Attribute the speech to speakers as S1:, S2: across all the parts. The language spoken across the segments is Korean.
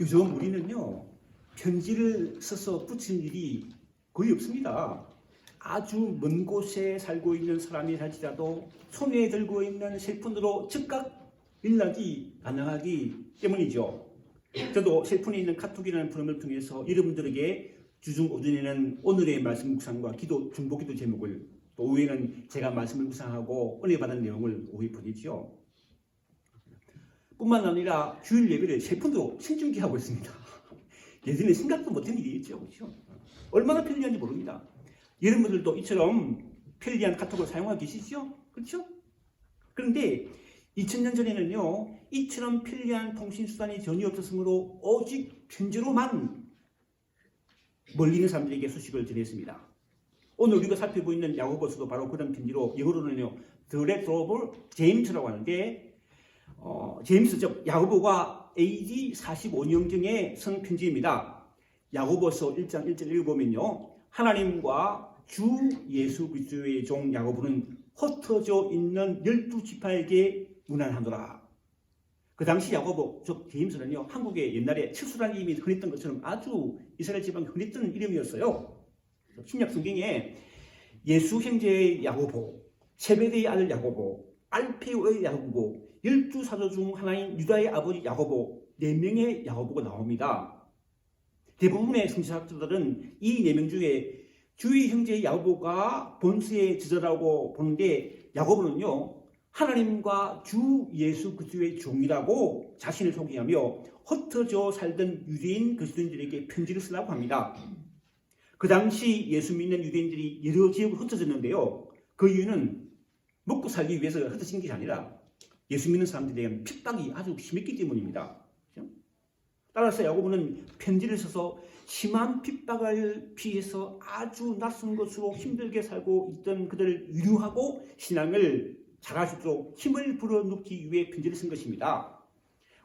S1: 요즘 우리는요, 편지를 써서 붙인 일이 거의 없습니다. 아주 먼 곳에 살고 있는 사람이 할지라도 손에 들고 있는 셀폰으로 즉각 연락이 가능하기 때문이죠. 저도 셀폰에 있는 카톡이라는 프로그램을 통해서 여러분들에게 주중 오전에는 오늘의 말씀 묵상과 기도, 중보기도 제목을, 또 오후에는 제가 말씀을 묵상하고 은혜 받은 내용을 오후에 보내죠. 뿐만 아니라 주일 예배를 셀폰으로 생중계하고 있습니다. 예전에 생각도 못한 일이겠죠. 그렇죠? 얼마나 편리한지 모릅니다. 여러분들도 이처럼 편리한 카톡을 사용하고 계시죠? 그렇죠? 그런데 2000년 전에는요, 이처럼 편리한 통신수단이 전혀 없었으므로 오직 편지로만 멀리 있는 사람들에게 소식을 전했습니다. 오늘 우리가 살펴보고 있는 야고보서도 바로 그런 편지로, 영어로는요, The Letter of James라고 하는데, 제임스 즉 야고보가 AD 45년경의 성편지입니다. 야고보서 1장 1절 읽어보면요, 하나님과 주 예수 그리스도의 종 야고보는 흩어져 있는 12지파에게 문안하노라. 그 당시 야고보 즉 제임스는요, 한국에 옛날에 칠수라는 이름이 흔했던 것처럼 아주 이스라엘 지방에 흔했던 이름이었어요. 신약 성경에 예수 형제의 야고보, 세베대의 아들 야고보, 알페오의 야고보, 12사도 중 하나인 유다의 아버지 야고보, 4명의 야고보가 나옵니다. 대부분의 성서학자들은 이 4명 중에 주의 형제 야고보가 본서의 저자라고 보는데, 야고보는요, 하나님과 주 예수 그리스도의 종이라고 자신을 소개하며 흩어져 살던 유대인 그리스도인들에게 편지를 쓰라고 합니다. 그 당시 예수 믿는 유대인들이 여러 지역으로 흩어졌는데요, 그 이유는 먹고 살기 위해서 흩어진 게 아니라 예수 믿는 사람들에 대한 핍박이 아주 심했기 때문입니다. 따라서 야고보는 편지를 써서 심한 핍박을 피해서 아주 낯선 곳으로 힘들게 살고 있던 그들을 위로하고 신앙을 잘할 수 있도록 힘을 불어넣기 위해 편지를 쓴 것입니다.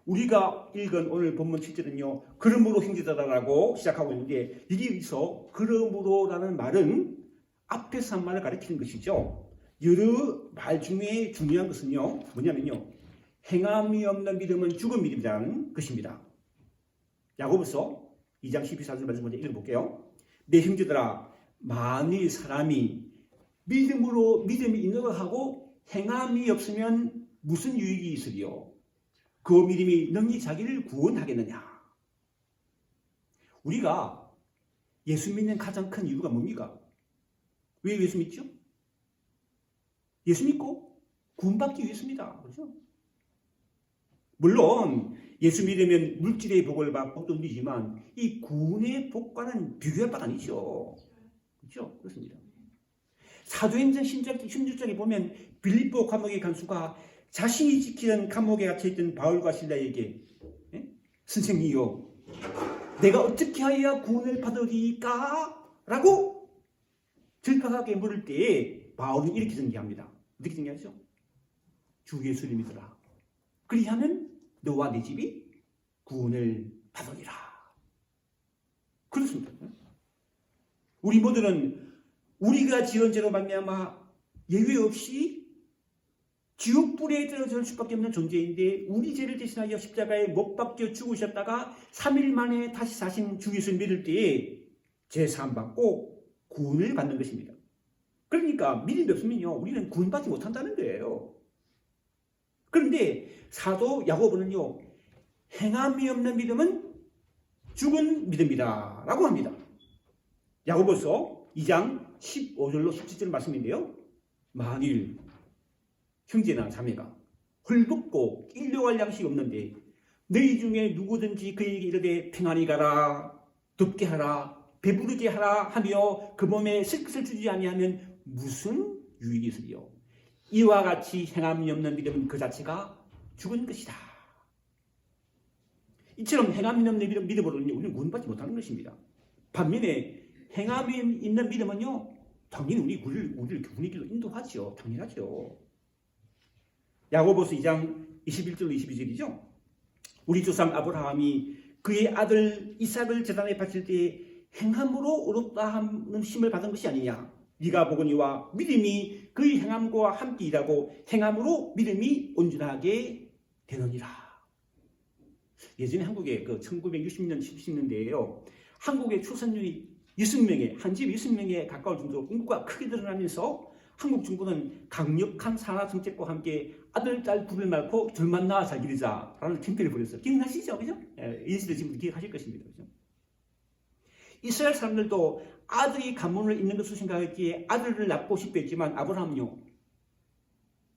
S1: 우리가 읽은 오늘 본문 7절은요, 그러므로 형제들아라고 시작하고 있는데, 여기서 그러므로라는 말은 앞에서 한 말을 가리키는 것이죠. 여러 말 중에 중요한 것은요, 뭐냐면요, 행함이 없는 믿음은 죽은 믿음이라는 것입니다. 야고보서 2장 12절 말씀 먼저 읽어볼게요. 내 형제들아, 만일 사람이 믿음이 있노라 하고 행함이 없으면 무슨 유익이 있으리요? 그 믿음이 능히 자기를 구원하겠느냐? 우리가 예수 믿는 가장 큰 이유가 뭡니까? 왜 예수 믿죠? 예수 믿고 구원받기 위해서입니다. 그렇죠? 물론 예수 믿으면 물질의 복을 받고 또 누리지만 이 구원의 복과는 비교할 바가 아니죠. 그렇죠? 그렇습니다. 사도행전 16장에 보면 빌립보 감옥의 간수가 자신이 지키는 감옥에 갇혀있던 바울과 실라에게 선생님이요, 내가 어떻게 하여야 구원을 받으리까? 라고 절박하게 물을 때에 바울은 이렇게 전개합니다. 어떻게 전개하죠? 주 예수를 믿으라. 그리하면 너와 네 집이 구원을 받으리라. 그렇습니다. 우리 모두는 우리가 지은 죄로 말미암아 예외 없이 지옥불에 떨어질 수밖에 없는 존재인데, 우리 죄를 대신하여 십자가에 못 박혀 죽으셨다가 3일 만에 다시 사신 주 예수를 믿을 때에 죄사함 받고 구원을 받는 것입니다. 그러니까 믿음이 없으면요, 우리는 구원받지 못한다는 거예요. 그런데 사도 야고보는요, 행함이 없는 믿음은 죽은 믿음이다 라고 합니다. 야고보서 2장 15절로 17절 말씀인데요, 만일 형제나 자매가 헐벗고 일용할 양식이 없는데 너희 중에 누구든지 그에게 이르되 평안히 가라, 덥게 하라, 배부르게 하라 하며 그 몸에 쓸 것을 주지 아니하면 무슨 유익이 있으리요? 이와 같이 행함이 없는 믿음은 그 자체가 죽은 것이다. 이처럼 행함이 없는 믿음으로는 우리는 구원받지 못하는 것입니다. 반면에 행함이 있는 믿음은요, 당연히 우리를 구원의 길로 인도하죠. 당연하죠. 야고보서 2장 21절로 22절이죠. 우리 조상 아브라함이 그의 아들 이삭을 제단에 바칠 때 행함으로 의롭다 하는 힘을 받은 것이 아니냐? 네가 보거니와 믿음이 그의 행함과 함께 일하고 행함으로 믿음이 온전하게 되느니라. 예전에 한국에 그 1960년, 70년대에요. 한국의 출산율이 60명에, 한 집 60명에 가까울 정도로 인구가 크게 늘어나면서 한국 정부는 강력한 산하 정책과 함께 아들, 딸 둘을 낳고 둘만 낳아 잘 기르자라는 캠페인을 벌였어요. 기억나시죠? 그죠? 이 시대 지금도 기억하실 것입니다. 그죠? 이스라엘 사람들도 아들이 가문을 잇는 것을 생각했기에 아들을 낳고 싶어 했지만 아브라함은요,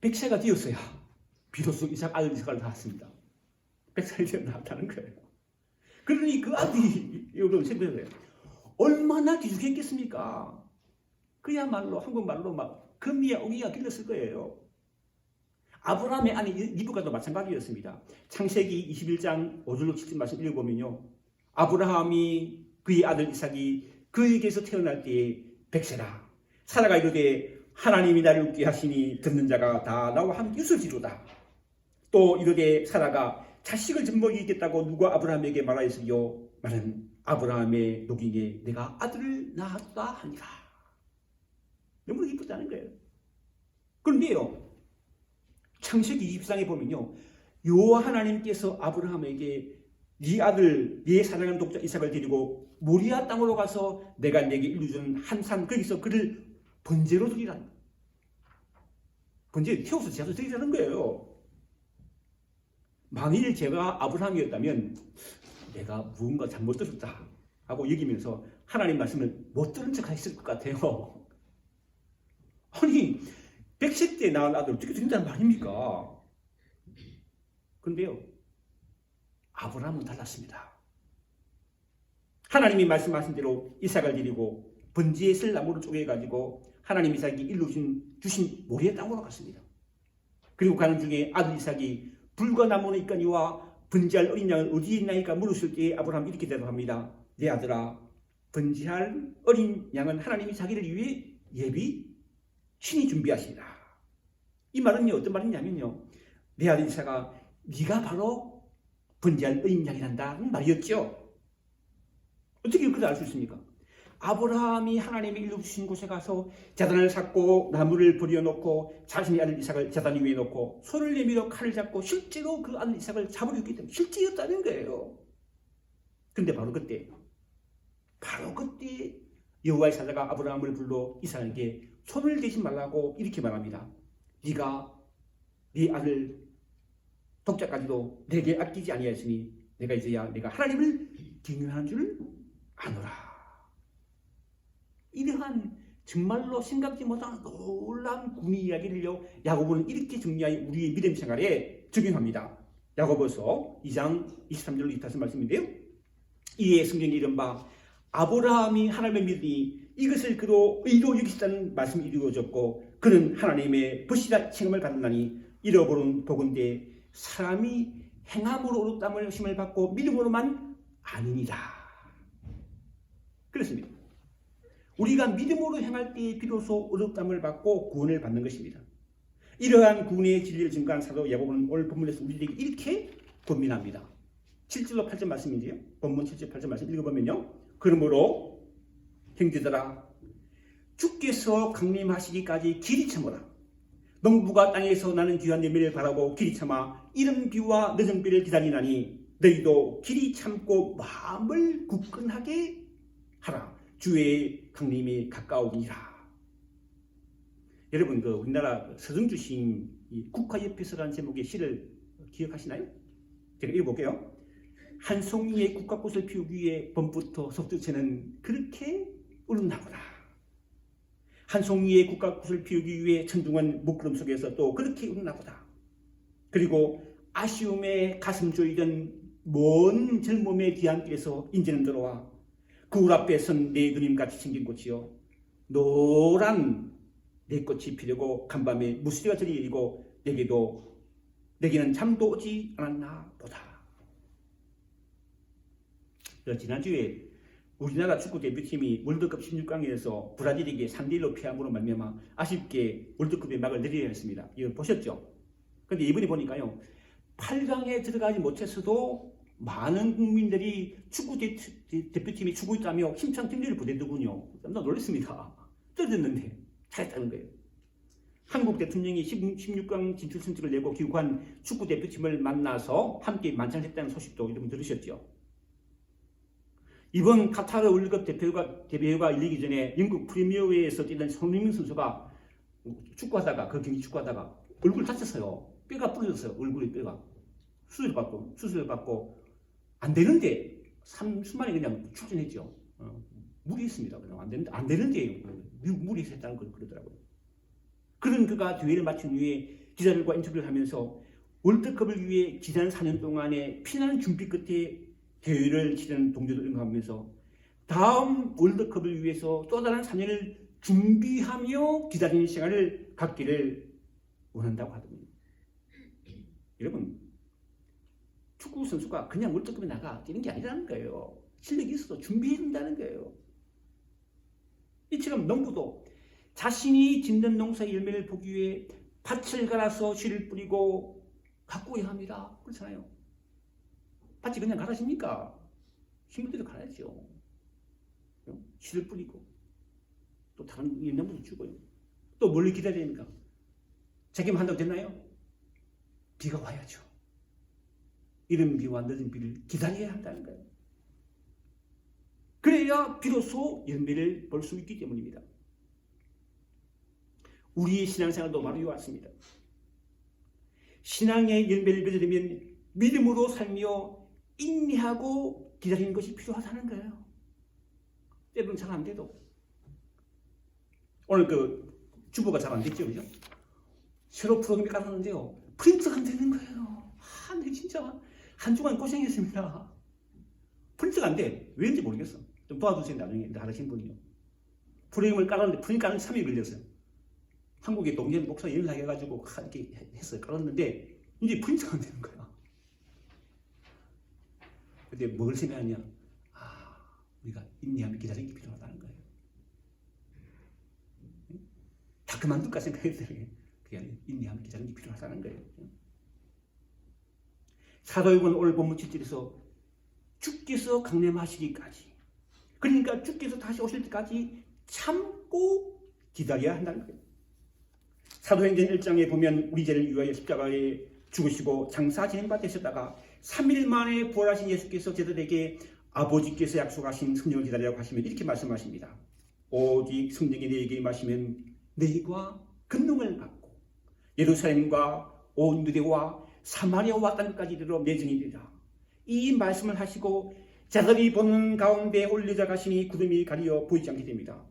S1: 100세가 되었어야 비로소 아들 이삭을 낳았습니다. 100살이 되어 낳았다는 거예요. 그러니 그 아들이 여러분 생각해요. 얼마나 기죽했겠습니까? 그야말로 한국말로 막 금이야 오기가 길렀을 거예요. 아브라함의 아내 리브가도 마찬가지였습니다. 창세기 21장 5절로 7절 말씀 읽어보면요, 아브라함이 그의 아들 이삭이 그에게서 태어날 때에 100세라. 사라가 이르되 하나님이 나를 웃게 하시니 듣는 자가 다 나와 함께 웃을지로다. 또 이르되 사라가 자식을 젖먹이겠다고 누가 아브라함에게 말하였으리요? 말은 아브라함의 노기에 내가 아들을 낳았다 하니라. 너무 기쁘다는 거예요. 그런데요, 창세기 23장에 보면요, 여호와 하나님께서 아브라함에게 네 아들, 네 사랑하는 독자 이삭을 데리고 모리아 땅으로 가서 내가 내게 일러주는 한 산, 거기서 그를 번제로 드리라는 거예요. 번제를 태워서 제사로 드리라는 거예요. 만일 제가 아브라함이었다면 내가 무언가 잘못 들었다 하고 여기면서 하나님 말씀을 못 들은 척 했을 것 같아요. 아니 100세 때 낳은 아들 어떻게 된다는 말입니까? 그런데요, 아브라함은 달랐습니다. 하나님이 말씀하신 대로 이삭을 데리고 번지에 쓸 나무를 쪼개가지고 하나님 이삭이 주신 모리아 땅으로 갔습니다. 그리고 가는 중에 아들 이삭이 불과 나무는 있거니와 번지할 어린 양은 어디에 있나이까 물었을 때에 아브라함이 이렇게 대답합니다. 내 아들아, 번지할 어린 양은 하나님이 자기를 위해 예비 신이 준비하시리라. 이 말은요, 어떤 말이냐면요, 내 아들 이삭아, 네가 바로 번지할 어린 양이란다는 말이었죠. 어떻게 그걸 알 수 있습니까? 아브라함이 하나님이 일러주신 곳에 가서 제단을 샀고 나무를 버려놓고 자신의 아들 이삭을 제단 위에 놓고 손을 내밀어 칼을 잡고 실제로 그 아들 이삭을 잡으려 했기 때문에 실제였다는 거예요. 그런데 바로 그때 여호와의 사자가 아브라함을 불러 이삭에게 손을 대지 말라고 이렇게 말합니다. 네가 네 아들 독자까지도 내게 아끼지 아니하였으니 내가 이제야 내가 하나님을 경외하는 줄 아노라. 이러한 정말로 생각지 못한 놀라운 구미 이야기를요, 야고보는 이렇게 정리하여 우리의 믿음 생활에 적용합니다. 야고보서 2장 23절로 24절 말씀인데요, 이에 성경에 이른바 아브라함이 하나님을 믿으니 이것을 그로 의로 여기시다는 말씀이 이루어졌고 그는 하나님의 벗이라 칭함을 받았나니 잃어버린 복인데 사람이 행함으로 얻었다물 심을 받고 믿음으로만 아니니라. 그렇습니다. 우리가 믿음으로 행할 때에 비로소 얻었담을 받고 구원을 받는 것입니다. 이러한 구원의 진리를 증거한 사도 야고보는 오늘 본문에서 우리에게 이렇게 권면합니다. 7절로 8절 말씀인데요, 본문 7절 8절 말씀 읽어보면요, 그러므로 형제들아, 주께서 강림하시기까지 길이 참으라. 농부가 땅에서 나는 귀한 열매를 바라고 길이 참아 이른 비와 늦은 비를 기다리나니 너희도 길이 참고 마음을 굳건하게 하라. 주의 강림이 가까우니라. 여러분, 그 우리나라 서정주 시인 국화옆에서라는 제목의 시를 기억하시나요? 제가 읽어볼게요. 한 송이의 국화꽃을 피우기 위해 봄부터 석두채는 그렇게 울었나보다. 한 송이의 국화꽃을 피우기 위해 천둥은 먹구름 속에서 또 그렇게 울었나보다. 그리고 아쉬움에 가슴 조이던 먼 젊음의 뒤안길에서 인제는 들어와 그 울 앞에 선 내 그림같이 생긴 꽃이요, 노란 내 꽃이 피려고 간밤에 무수리가 저리 내리고 내게는 잠도 오지 않았나 보다. 지난주에 우리나라 축구 대표팀이 월드컵 16강에서 브라질에게 3대1로 패함으로 말미암아 아쉽게 월드컵의 막을 내려야 했습니다. 이거 보셨죠? 그런데 이번에 보니까요, 8강에 들어가지 못했어도 많은 국민들이 축구 대표팀이 추고 있다며 힘찬 격려를 보내더군요. 깜짝 놀랐습니다. 떨어졌는데 잘했다는 거예요. 한국 대통령이 16강 진출 선택을 내고 귀국한 축구 대표팀을 만나서 함께 만찬했다는 소식도 여러분 들으셨죠? 이번 카타르 월드컵 대표가 열리기 전에 영국 프리미어리그에서 뛰던 손흥민 선수가 축구하다가 그 경기 축구하다가 얼굴 다쳤어요. 뼈가 부러졌어요. 얼굴에 뼈가 수술을 받고 안 되는데 3수만에 그냥 출전했죠. 무리했습니다. 그냥 안 되는데 무리해서 했다는 걸 그러더라고요. 그런 그가 대회를 마친 후에 기자들과 인터뷰를 하면서 월드컵을 위해 지난 4년 동안의 피나는 준비 끝에 대회를 치르는 동료들 응원하면서 다음 월드컵을 위해서 또 다른 4년을 준비하며 기다리는 시간을 갖기를 원한다고 하더군요. 여러분, 축구 선수가 그냥 월드컵에 나가 뛰는 게 아니라는 거예요. 실력이 있어도 준비해야 된다는 거예요. 이처럼 농부도 자신이 짓는 농사의 열매를 보기 위해 밭을 갈아서 씨를 뿌리고 가꾸어야 합니다. 그렇잖아요. 밭이 그냥 갈아집니까? 식물들이 갈아야죠. 씨를 뿌리고 또 다른 영양분도 주고요. 또 멀리 기다려야 됩니까? 자기만 한다고 되나요? 비가 와야죠. 이른 비와 늦은 비를 기다려야 한다는 거예요. 그래야 비로소 열매를 볼 수 있기 때문입니다. 우리의 신앙생활도 바로 이와 같습니다. 신앙의 열매를 맺으려면 믿음으로 살며 인내하고 기다리는 것이 필요하다는 거예요. 때로는 잘 안 돼도. 오늘 주보가 잘 안 됐죠, 그죠? 새로 프로그램이 깔았는데요. 프린트가 안 되는 거예요. 네, 진짜 한 주간 고생했습니다. 프린트가 안 돼. 왜인지 모르겠어. 좀 도와주세요, 나중에 하신 분이요. 프로그램을 깔았는데 프린트 까는 3일 걸렸어요. 한국의 동년 목사 연락해가지고 이렇게 했어요. 깔았는데 이제 프린트가 안 되는 거야. 근데 뭘 생각하냐? 우리가 인내하며 기다리는 게 필요하다는 거예요. 다 그만둘까 생각했더니 그게 아니라 인내하며 기다리는 게 필요하다는 거예요. 사도행전 오늘 본문 7절에서 주께서 강림하시기까지, 그러니까 주께서 다시 오실 때까지 참고 기다려야 한다는 거예요. 사도행전 1장에 보면 우리 죄를 위하여 십자가에 죽으시고 장사 진행받 되셨다가 3일 만에 부활하신 예수께서 제자들에게 아버지께서 약속하신 성령을 기다리라고 하시면 이렇게 말씀하십니다. 오직 성령이 너희에게 임하시면 너희가 권능을 받고 예루살렘과 온 유대와 사마리아와 땅까지 이르러 내 증인이라. 이 말씀을 하시고 자들이 보는 가운데 올려져 가시니 구름이 가리어 보이지 않게 됩니다.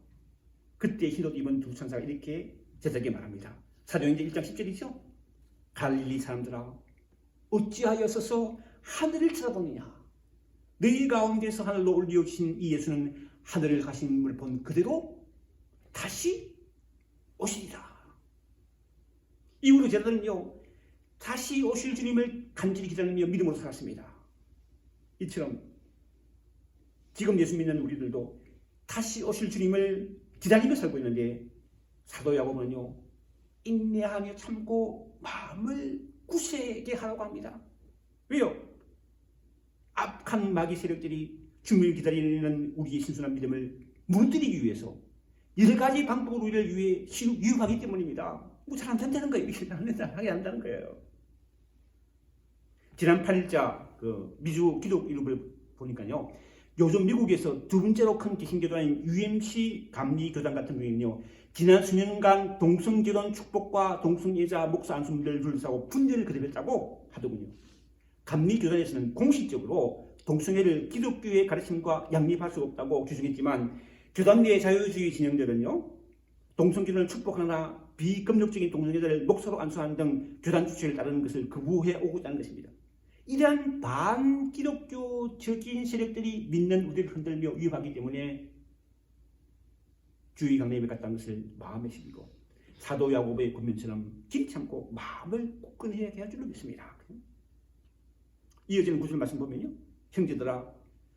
S1: 그때 흰옷 입은 두 천사가 이렇게 제자에게 말합니다. 사도행전 1장 10절이죠. 갈릴리 사람들아, 어찌하여 서서 하늘을 쳐다보느냐? 너희 가운데서 하늘로 올리우신 이 예수는 하늘을 가심을 본 그대로 다시 오시리라. 이후로 제자들은요, 다시 오실 주님을 간절히 기다리며 믿음으로 살았습니다. 이처럼 지금 예수 믿는 우리들도 다시 오실 주님을 기다리며 살고 있는데, 사도 야고보는요, 인내하며 참고 마음을 굳세게 하라고 합니다. 왜요? 악한 마귀 세력들이 주님을 기다리는 우리의 신선한 믿음을 무너뜨리기 위해서 여러 가지 방법으로 우리를 위해 유혹하기 때문입니다. 뭐 잘 안 된다는 거예요. 이렇게 하게 한다는 거예요. 지난 8일자 미주 기독 일부를 보니까요, 요즘 미국에서 두 번째로 큰 개신교단인 UMC 감리교단 같은 경우에는요, 지난 수년간 동성결혼 축복과 동성애자 목사 안수문들을 둘러싸고 분열을 거듭했다고 하더군요. 감리교단에서는 공식적으로 동성애를 기독교의 가르침과 양립할 수 없다고 규정했지만, 교단 내 자유주의 진영들은요, 동성결혼을 축복하거나 비금욕적인 동성애자를 목사로 안수하는 등 교단 주체를 따르는 것을 거부해 오고 있다는 것입니다. 이러한 반기독교적인 세력들이 믿는 우리를 흔들며 위협하기 때문에 주의 강림에 갔다는 것을 마음에 새기고 사도 야고보의 권면처럼 길 참고 마음을 굳건해야 할 줄로 믿습니다. 이어지는 구절 말씀 보면요, 형제들아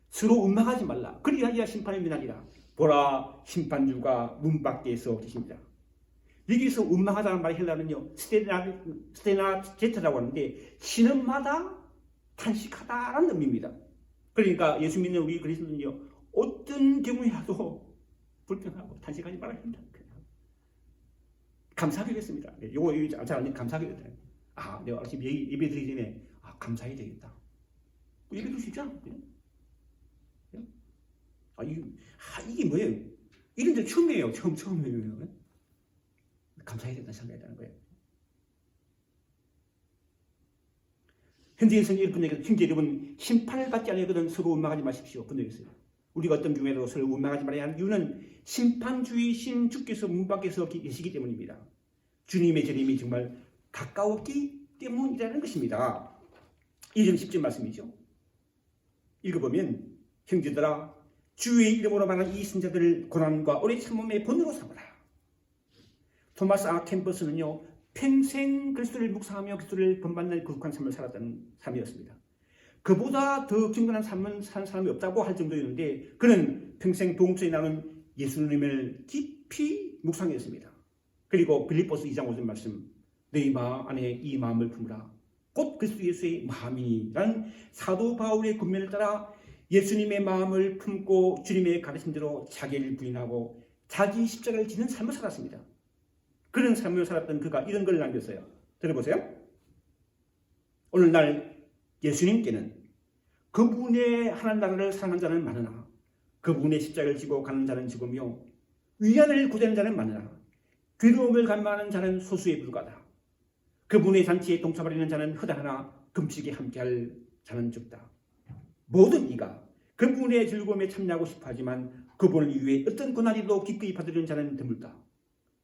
S1: 서로 원망하지 말라. 그리하여 심판을 면하리라. 보라, 심판주가 문 밖에서 계십니다. 여기서 원망하다는 말이 헬라는요, 스테나 제트라고 하는데 신음마다 탄식하다라는 의미입니다. 그러니까 예수 믿는 우리 그리스도는요, 어떤 경우에라도 불평하고 탄식하지 말아야 한다. 감사하게 됐습니다. 요거 잘 아니 감사하게 됐잖아요. 내가 지금 예배 드리기 전에 감사해야 되겠다. 예배 드릴 수 있잖아. 이게 뭐예요? 이런 데 처음이에요. 처음이에요. 감사해야 된다 생각했다는 거예요. 현재에서는 이런 형제 여러분 심판을 받지 않으거든 서로 원망하지 마십시오. 분노했어요. 우리가 어떤 경우에도 서로 원망하지 말아야 하는 이유는 심판주이신 주께서 문 밖에서 계시기 때문입니다. 주님의 재림이 정말 가까웠기 때문이라는 것입니다. 2절 10절 말씀이죠. 읽어보면 형제들아 주의 이름으로 말하는 이 선자들을 고난과 오래 참음의 본으로 삼으라. 토마스 캠퍼스는요 평생 그리스도를 묵상하며 그리스도를 본받는 거룩한 삶을 살았던 삶이었습니다. 그보다 더 경건한 삶은 산 사람이 없다고 할 정도였는데 그는 평생 복음서에 나오는 예수님을 깊이 묵상했습니다. 그리고 빌립보서 2장 5절 말씀 너희 마음 안에 이 마음을 품으라 곧 그리스도 예수의 마음이라는 사도 바울의 군면을 따라 예수님의 마음을 품고 주님의 가르침대로 자기를 부인하고 자기 십자가를 지는 삶을 살았습니다. 그런 삶을 살았던 그가 이런 걸 남겼어요. 들어보세요. 오늘날 예수님께는 그분의 하나님 나라를 사랑하는 자는 많으나 그분의 십자가를 지고 가는 자는 적으며 위안을 구하는 자는 많으나 괴로움을 감수하는 자는 소수에 불과하다. 그분의 잔치에 동참하려는 자는 허다하나 금식에 함께할 자는 적다. 모든 이가 그분의 즐거움에 참여하고 싶어 하지만 그분을 위해 어떤 고난이도 기꺼이 받으려는 자는 드물다.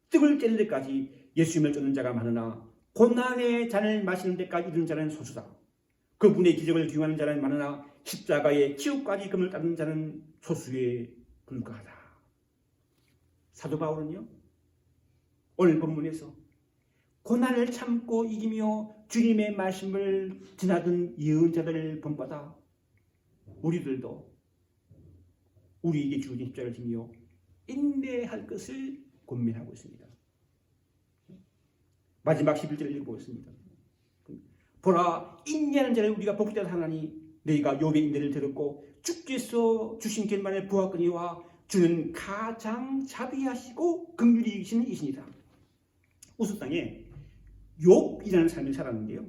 S1: 떡을 째는 데까지 예수님을 쫓는 자가 많으나 고난의 잔을 마시는 데까지 이르는 자는 소수다. 그분의 기적을 기용하는 자는 많으나 십자가의 지옥까지 금을 따르는 자는 소수에 불과하다. 사도 바울은요 오늘 본문에서 고난을 참고 이기며 주님의 말씀을 지나던 예언자들을 본받아 우리들도 우리에게 주어진 십자가를 지며 인내할 것을 권면하고 있습니다. 마지막 11절을 읽어보겠습니다. 보라 인내하는 자를 우리가 복되다 하나니 너희가 욥의 인내를 들었고 주께서 주신 결말을 보았거니와 주는 가장 자비하시고 긍휼히 여기시는 이시니라. 우스땅에 욥이라는 사람이 살았는데요.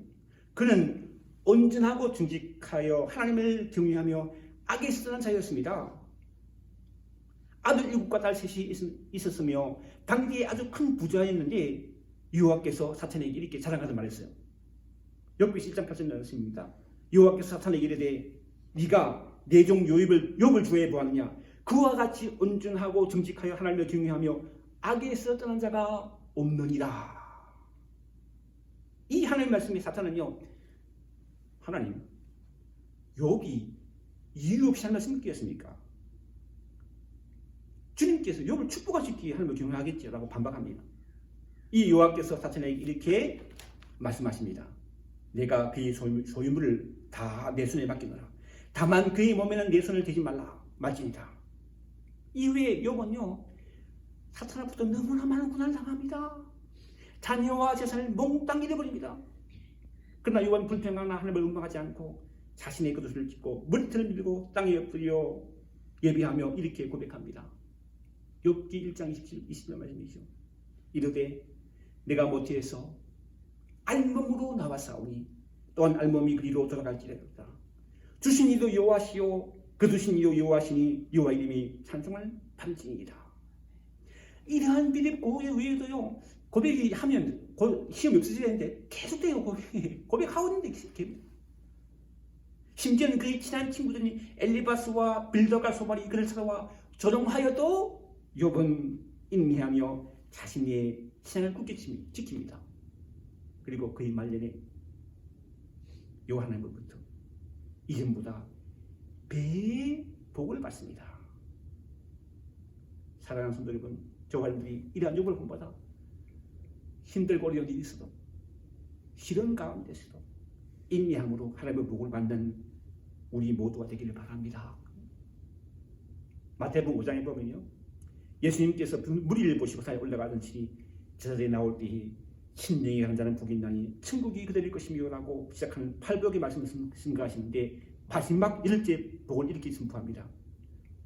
S1: 그는 온전하고 정직하여 하나님을 경외하며 악에서 떠난 자였습니다. 아들 7과 딸 3이 있었으며 당대에 아주 큰 부자였는데 여호와께서 사탄에게 이렇게 자랑하듯 말했어요. 욥기 1장 8절 말씀입니다. 여호와께서 사탄에게 이르되 네가 내 종 욥을 주의해 보았느냐. 그와 같이 온전하고 정직하여 하나님을 경외하며 악에서 떠난 자가 없느니라. 이 하나님 말씀의 사탄은요 하나님 욥이 이유 없이 한 말씀 믿겠습니까? 주님께서 욥을 축복하시기에 하나님을 경외하겠지 라고 반박합니다. 이 여호와께서 사탄에게 이렇게 말씀하십니다. 내가 그의 소유물을 다 내 손에 맡기노라. 다만 그의 몸에는 내 손을 대지 말라 말지니라. 이후에 욥은요 사탄 앞부터 너무나 많은 고난을 당합니다. 자녀와 재산을 몽땅 잃어버립니다. 그러나 욥은 불평하나 하나님을 원망하지 않고 자신의 겉옷을 찢고 머리털을 밀고 땅에 엎드려 예비하며 이렇게 고백합니다. 욥기 1장 20절 말씀이죠. 이르되 내가 모태에서 알몸으로 나왔사오니 또한 알몸이 그리로 돌아갈지라다. 주신 이도 여호와시요 그 주신 이도 여호와시니 여호와 이름이 찬송을 받을지니이다. 이러한 비립 고백 외에도요 고백이 하면 시험이 없어져야 되는데 계속돼요. 고백하고 있는데 심지어는 그의 친한 친구들이 엘리바스와 빌더가 소발이 그를 찾아와 조롱하여도 욥은 인내하며 자신의 신앙을 굳게 지킵니다. 그리고 그의 말년에 여호와 하나님으로부터 이전보다 배의 복을 받습니다. 사랑하는 성도 여러분, 저와 여러분들이 이러한 욥을 본받아 힘들고 어려운 일이 있어도 시련 가운데서도 인내함으로 하나님의 복을 받는 우리 모두가 되기를 바랍니다. 마태복음 5장에 보면요 예수님께서 무리를 보시고 산에 올라가던지 제자들이 나올 때에 심령이 가는 자는 복이 있나니 천국이 그들일 것이며 라고 시작하는 8복의 말씀을 증거하시는데 마지막 1째 복을 이렇게 선포합니다.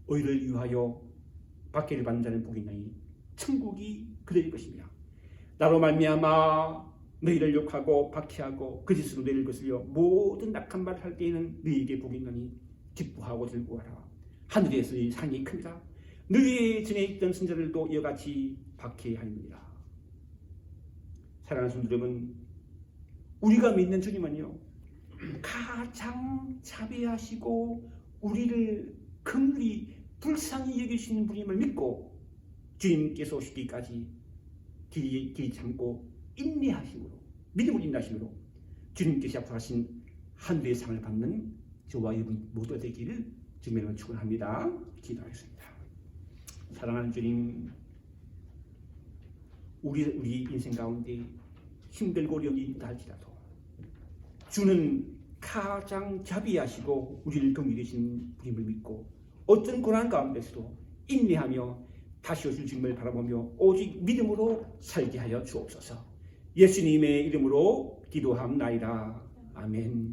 S1: 의를 위하여 박해를 받는 자는 복이 있나니 천국이 그들일 것이며 나로 말미암아 너희를 욕하고 박해하고 거짓으로 너희를 거슬려 모든 악한 말을 할 때에는 너희에게 복이 있나니 기뻐하고 즐거워하라. 하늘에서의 상이 큽니다. 너희 전에 있던 선자들도 이와 같이 박해하느니라. 사랑하는 성도 여러분, 우리가 믿는 주님은요, 가장 자비하시고 우리를 긍휼히 불쌍히 여기시는 분임을 믿고 주님께서 오시기까지 길이 참고 인내하심으로, 믿음을 인내하심으로 주님께서 약속하신 하늘의 상을 받는 저와 여러분 모두가 되기를 주님으로 축원합니다. 기도하겠습니다. 사랑하는 주님, 우리 인생 가운데 힘들고 어려움이 있다 할지라도 주는 가장 자비하시고 우리를 긍휼히 여기시는 분임을 믿고 어떤 고난 가운데서도 인내하며 다시 오실 주님을 바라보며 오직 믿음으로 살게 하여 주옵소서. 예수님의 이름으로 기도함나이다. 아멘.